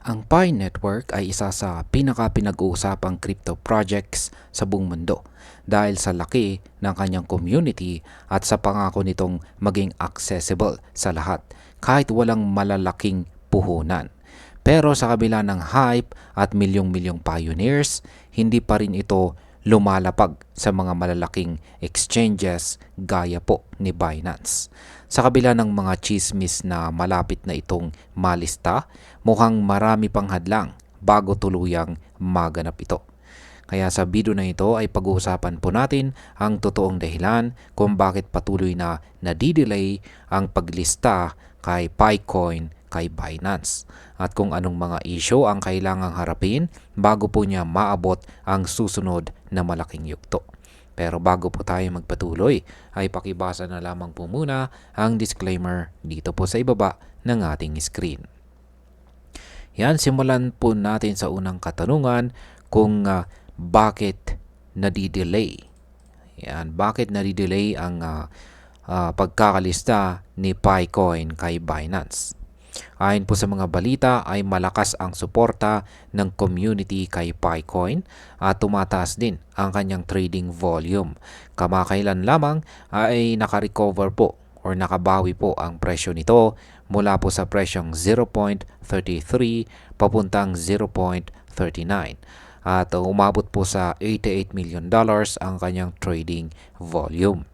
Ang Pi Network ay isa sa pinaka-pinag-uusapang crypto projects sa buong mundo dahil sa laki ng kanyang community at sa pangako nitong maging accessible sa lahat kahit walang malalaking puhunan. Pero sa kabila ng hype at milyong-milyong pioneers, hindi pa rin ito lumalapag sa mga malalaking exchanges gaya po ni Binance. Sa kabila ng mga chismis na malapit na itong malista, mukhang marami pang hadlang bago tuluyang maganap ito. Kaya sa video na ito ay pag-uusapan po natin ang totoong dahilan kung bakit patuloy na nadidelay ang paglista kay Picoin kay Binance at kung anong mga issue ang kailangang harapin bago po niya maabot ang susunod na malaking yugto. Pero bago po tayo magpatuloy, ay pakibasa na lamang po muna ang disclaimer dito po sa ibaba ng ating screen. Yan, simulan po natin sa unang katanungan kung bakit nadidelay. Yan, bakit nadidelay ang pagkakalista ni Picoin kay Binance. Ayon po sa mga balita ay malakas ang suporta ng community kay Picoin at tumataas din ang kanyang trading volume. Kamakailan lamang ay nakarecover po or nakabawi po ang presyo nito mula po sa presyong 0.33 papuntang 0.39 at umabot po sa $88 million ang kanyang trading volume.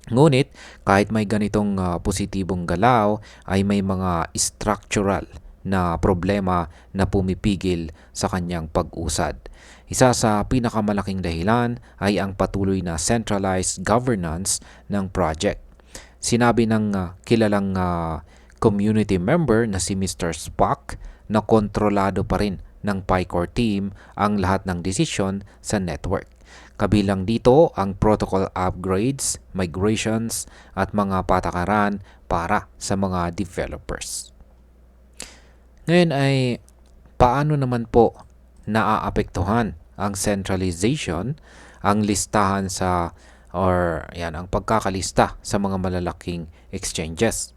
Ngunit kahit may ganitong positibong galaw ay may mga structural na problema na pumipigil sa kanyang pag-usad. Isa sa pinakamalaking dahilan ay ang patuloy na centralized governance ng project. Sinabi ng kilalang community member na si Mr. Spock na kontrolado pa rin ng PiCore team ang lahat ng desisyon sa network. Kabilang dito ang protocol upgrades, migrations at mga patakaran para sa mga developers. Ngayon ay paano naman po naaapektuhan ang centralization, ang listahan sa ang pagkakalista sa mga malalaking exchanges.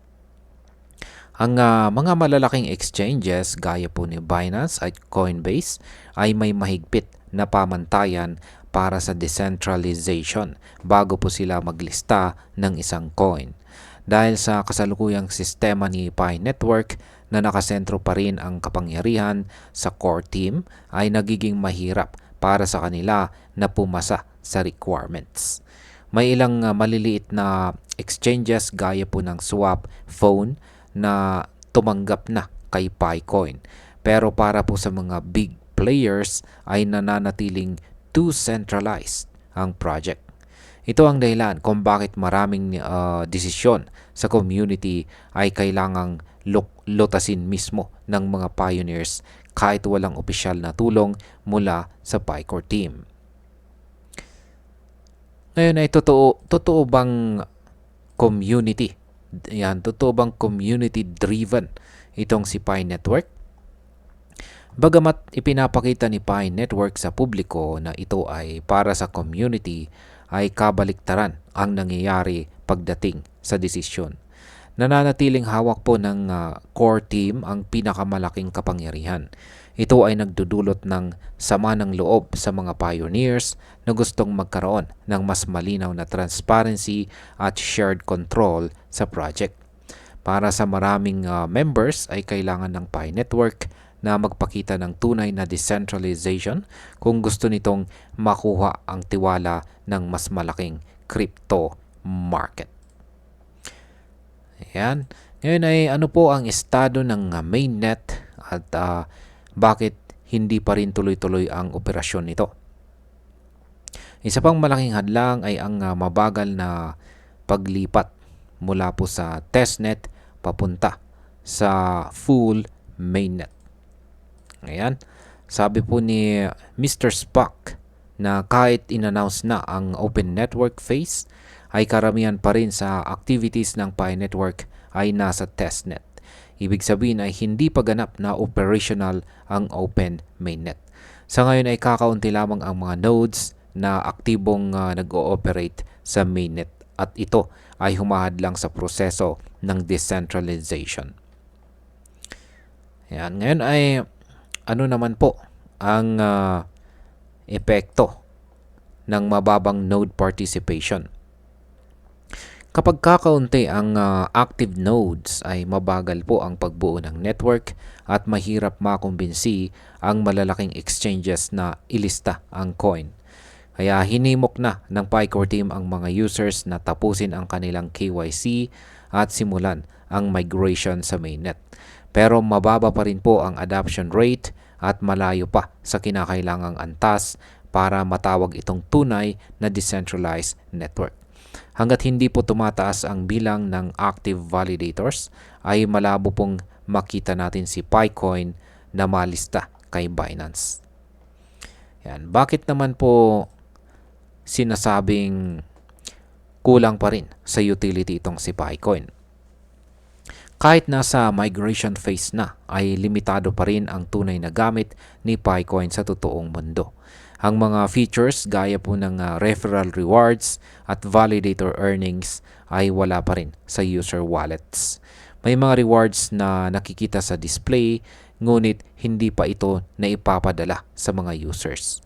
Ang mga malalaking exchanges gaya po ni Binance at Coinbase ay may mahigpit na pamantayan para sa decentralization bago po sila maglista ng isang coin. Dahil sa kasalukuyang sistema ni Pi Network na nakasentro pa rin ang kapangyarihan sa core team ay nagiging mahirap para sa kanila na pumasa sa requirements. May ilang maliliit na exchanges gaya po ng Swap Phone na tumanggap na kay Picoin. Pero para po sa mga big players ay nananatiling too centralized ang project. Ito ang dahilan kung bakit maraming desisyon sa community ay kailangang lutasin mismo ng mga pioneers kahit walang opisyal na tulong mula sa PiCore team. Ngayon ay totoo bang community? Totoo bang community driven itong si Pi Network? Bagamat ipinapakita ni Pi Network sa publiko na ito ay para sa community, ay kabaliktaran ang nangyayari pagdating sa desisyon. Nananatiling hawak po ng core team ang pinakamalaking kapangyarihan. Ito ay nagdudulot ng sama ng loob sa mga pioneers na gustong magkaroon ng mas malinaw na transparency at shared control sa project. Para sa maraming members ay kailangan ng Pi Network na magpakita ng tunay na decentralization kung gusto nitong makuha ang tiwala ng mas malaking crypto market. Ayan. Ngayon ay ano po ang estado ng mainnet at bakit hindi pa rin tuloy-tuloy ang operasyon nito? Isa pang malaking hadlang ay ang mabagal na paglipat mula po sa testnet papunta sa full mainnet. Ayan. Sabi po ni Mr. Spock na kahit in-announce na ang open network phase, ay karamihan pa rin sa activities ng Pi Network ay nasa testnet. Ibig sabihin ay hindi pa ganap na operational ang open mainnet. Sa ngayon ay kakaunti lamang ang mga nodes na aktibong nag-ooperate sa mainnet at ito ay humahadlang sa proseso ng decentralization. Yan. Ngayon ay ano naman po ang epekto ng mababang node participation? Kapag kakaunti ang active nodes ay mabagal po ang pagbuo ng network at mahirap makumbinsi ang malalaking exchanges na ilista ang coin. Kaya hinimok na ng PyCore team ang mga users na tapusin ang kanilang KYC at simulan ang migration sa mainnet. Pero mababa pa rin po ang adoption rate at malayo pa sa kinakailangang antas para matawag itong tunay na decentralized network. Hanggat hindi po tumataas ang bilang ng active validators, ay malabo pong makita natin si PyCoin na malista kay Binance. Yan. Bakit naman po sinasabing kulang pa rin sa utility itong si PyCoin? Kahit nasa migration phase na, ay limitado pa rin ang tunay na gamit ni PyCoin sa totoong mundo. Ang mga features gaya po ng referral rewards at validator earnings ay wala pa rin sa user wallets. May mga rewards na nakikita sa display, ngunit hindi pa ito naipapadala sa mga users.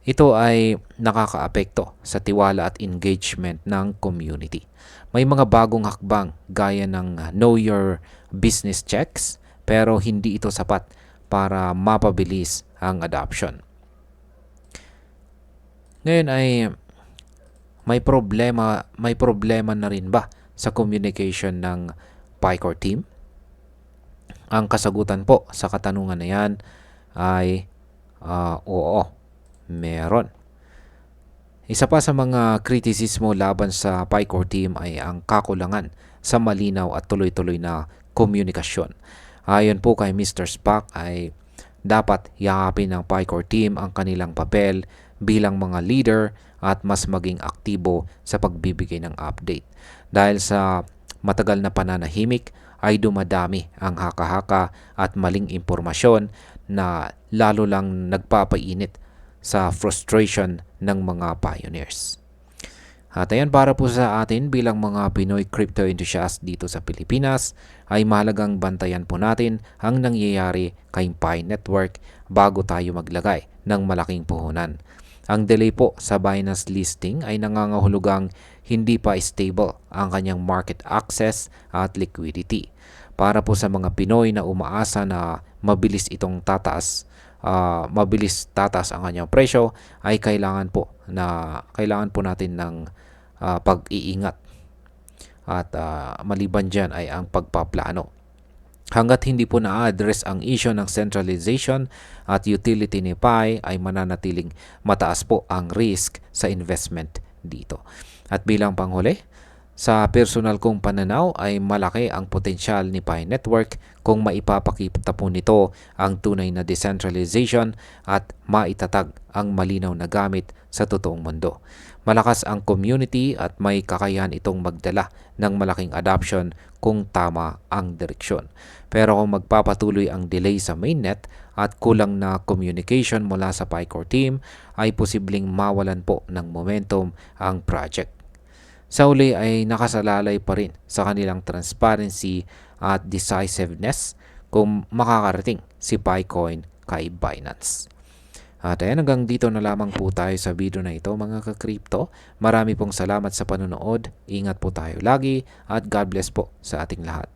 Ito ay nakakaapekto sa tiwala at engagement ng community. May mga bagong hakbang gaya ng Know Your Business checks, pero hindi ito sapat para mapabilis ang adoption. Ngayon ay may problema na rin ba sa communication ng PyCore team? Ang kasagutan po sa katanungan na yan ay oo, meron. Isa pa sa mga kritisismo laban sa PyCore team ay ang kakulangan sa malinaw at tuloy-tuloy na komunikasyon. Ayon po kay Mr. Spock ay dapat yakapin ng PyCore team ang kanilang papel bilang mga leader at mas maging aktibo sa pagbibigay ng update. Dahil sa matagal na pananahimik ay dumadami ang haka-haka at maling impormasyon na lalo lang nagpapainit sa frustration ng mga pioneers. At ayan, para po sa atin bilang mga Pinoy crypto enthusiast dito sa Pilipinas, ay mahalagang bantayan po natin ang nangyayari kay Pi Network bago tayo maglagay ng malaking puhunan. Ang delay po sa Binance listing ay nangangahulugang hindi pa stable ang kanyang market access at liquidity. Para po sa mga Pinoy na umaasa na mabilis tataas ang kanyang presyo, ay kailangan po natin ng pag-iingat. At maliban dyan ay ang pagpaplano. Hanggat hindi po na-address ang issue ng centralization at utility ni Pi, ay mananatiling mataas po ang risk sa investment dito. At bilang panghuli, sa personal kong pananaw ay malaki ang potensyal ni Pi Network kung maipapakita po nito ang tunay na decentralization at maitatag ang malinaw na gamit sa totoong mundo. Malakas ang community at may kakayahan itong magdala ng malaking adoption kung tama ang direksyon. Pero kung magpapatuloy ang delay sa mainnet at kulang na communication mula sa PyCore team, ay posibleng mawalan po ng momentum ang project. Sa uli ay nakasalalay pa rin sa kanilang transparency at decisiveness kung makakarating si PyCoin kay Binance. At ayan, hanggang dito na lamang po tayo sa video na ito mga ka-crypto. Marami pong salamat sa panonood. Ingat po tayo lagi at God bless po sa ating lahat.